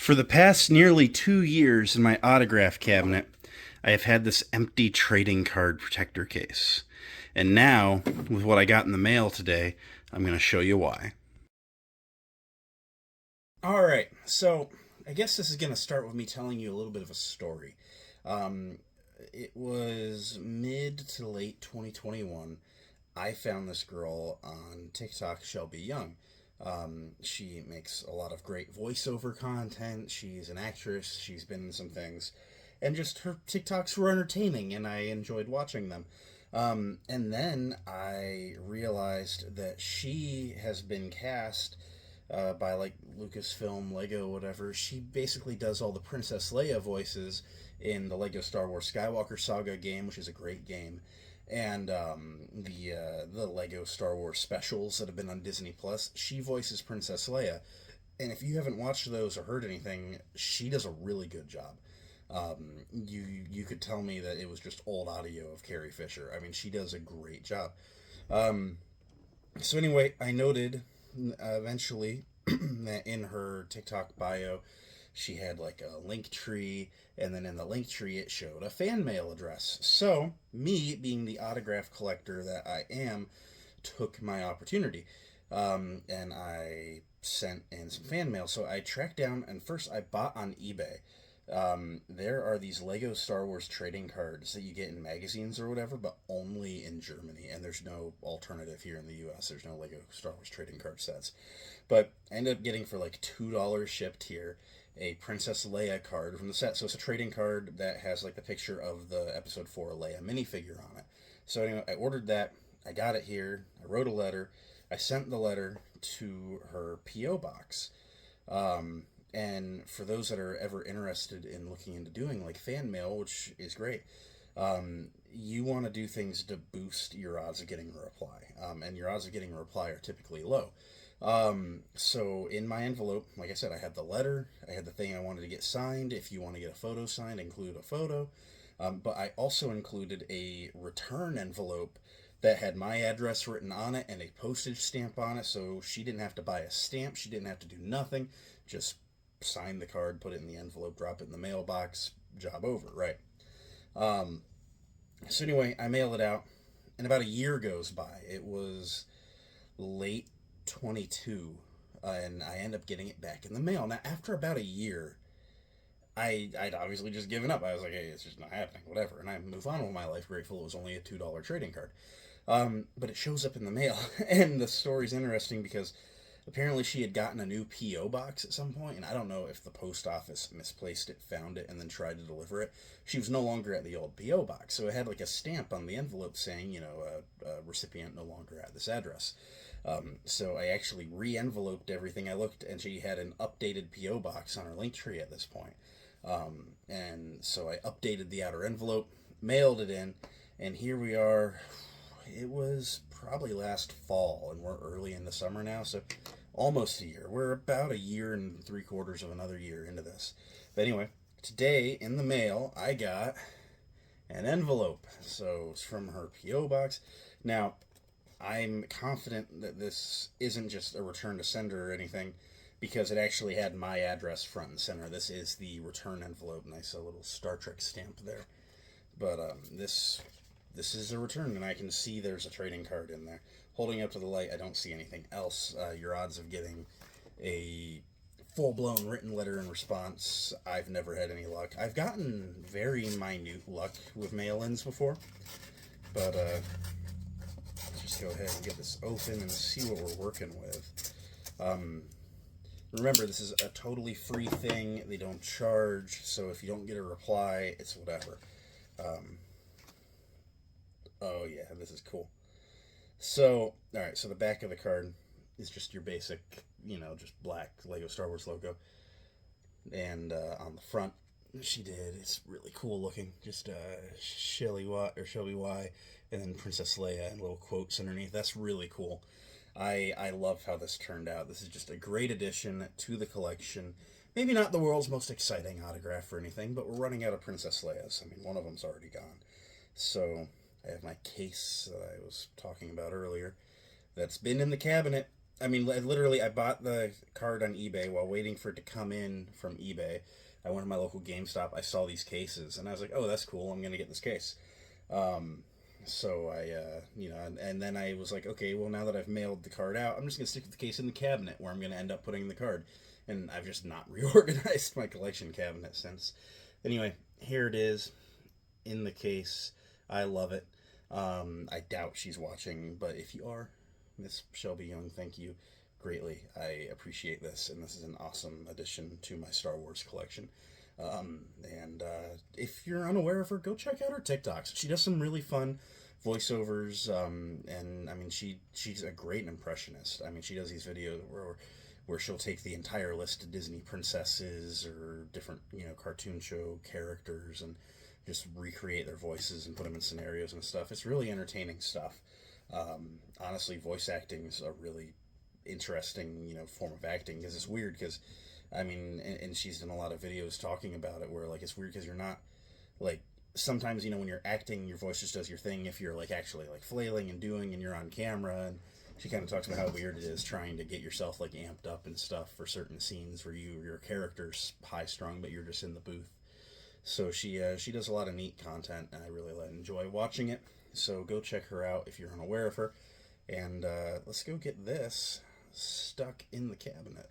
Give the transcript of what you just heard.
For the past nearly 2 years in my autograph cabinet, I have had this empty trading card protector case. And now, with what I got in the mail today, I'm going to show you why. Alright, so I guess this is going to start with me telling you a little bit of a story. Um, it was mid to late 2021. I found this girl on TikTok, Shelby Young. She makes a lot of great voiceover content. She's an actress. She's been in some things. And just her TikToks were entertaining, and I enjoyed watching them. And then I realized that she has been cast by like Lucasfilm, Lego, whatever. She basically does all the Princess Leia voices in the Lego Star Wars Skywalker Saga game, which is a great game, and the Lego Star Wars specials that have been on Disney Plus. She voices Princess Leia, and if you haven't watched those or heard anything, she does a really good job. You could tell me that it was just old audio of Carrie Fisher. I mean, she does a great job. Um, so anyway, I noted eventually that in her TikTok bio, she had like a link tree, and then in the link tree it showed a fan mail address. So me, being the autograph collector that I am, took my opportunity, and I sent in some fan mail. So I tracked down, and first I bought on eBay. There are these Lego Star Wars trading cards that you get in magazines or whatever, but only in Germany, and there's no alternative here in the U.S. There's no Lego Star Wars trading card sets. But I ended up getting for like $2 shipped here a Princess Leia card from the set. So it's a trading card that has like the picture of the Episode 4 Leia minifigure on it. So anyway, I ordered that. I got it here. I wrote a letter. I sent the letter to her P.O. box. And for those that are ever interested in looking into doing like fan mail, which is great, you want to do things to boost your odds of getting a reply. And your odds of getting a reply are typically low. So in my envelope, like I said, I had the letter, I had the thing I wanted to get signed. If you want to get a photo signed, include a photo. But I also included a return envelope that had my address written on it and a postage stamp on it, so she didn't have to buy a stamp. She didn't have to do nothing. Just sign the card, put it in the envelope, drop it in the mailbox. Job over, right? Um, so anyway, I mail it out, and about a year goes by. It was late 22, and I end up getting it back in the mail. Now, after about a year, I'd obviously just given up. I was like, hey, it's just not happening, whatever. And I move on with my life, grateful it was only a $2 trading card. But it shows up in the mail, and the story's interesting because apparently she had gotten a new P.O. box at some point, and I don't know if the post office misplaced it, found it, and then tried to deliver it. She was no longer at the old P.O. box, so it had like a stamp on the envelope saying, recipient no longer at this address. So I actually re-enveloped everything. I looked, and she had an updated P.O. box on her link tree at this point. And so I updated the outer envelope, mailed it in, and here we are. It was probably last fall, and we're early in the summer now, so almost a year. We're about a year and 3/4 of another year into this. But anyway, today in the mail, I got an envelope. So it's from her P.O. box. Now, I'm confident that this isn't just a return to sender or anything, because it actually had my address front and center. This is the return envelope. Nice little Star Trek stamp there. But this is a return, and I can see there's a trading card in there. Holding up to the light, I don't see anything else. Your odds of getting a full-blown written letter in response, I've never had any luck. I've gotten very minute luck with mail-ins before, but let's just go ahead and get this open and see what we're working with. Remember, this is a totally free thing. They don't charge, so if you don't get a reply, it's whatever. Oh yeah, this is cool. So, alright, so the back of the card is just your basic, just black Lego Star Wars logo. And on the front, she did, it's really cool looking. Just Shelby Y, and then Princess Leia, and little quotes underneath. That's really cool. I love how this turned out. This is just a great addition to the collection. Maybe not the world's most exciting autograph or anything, but we're running out of Princess Leia's. I mean, one of them's already gone. So I have my case that I was talking about earlier that's been in the cabinet I mean, literally, I bought the card on eBay while waiting for it to come in from eBay. I went to my local GameStop. I saw these cases, and I was like, "Oh, that's cool. I'm gonna get this case." Um, so and then I was like, "Okay, well, now that I've mailed the card out, I'm just gonna stick with the case in the cabinet where I'm gonna end up putting the card." And I've just not reorganized my collection cabinet since. Anyway, here it is in the case. I love it. I doubt she's watching, but if you are, Miss Shelby Young, thank you greatly. I appreciate this, and this is an awesome addition to my Star Wars collection. And if you're unaware of her, go check out her TikToks. She does some really fun voiceovers, and I mean, she's a great impressionist. I mean, she does these videos where she'll take the entire list of Disney princesses or different cartoon show characters and just recreate their voices and put them in scenarios and stuff. It's really entertaining stuff. Honestly, voice acting is a really interesting form of acting, because it's weird because I mean, and she's done a lot of videos talking about it where like it's weird because you're not like sometimes when you're acting your voice just does your thing if you're like actually like flailing and doing and you're on camera. And she kind of talks about how weird it is trying to get yourself like amped up and stuff for certain scenes where your character's high strung but you're just in the booth. So she does a lot of neat content, and I really enjoy watching it. So go check her out if you're unaware of her. And let's go get this stuck in the cabinet.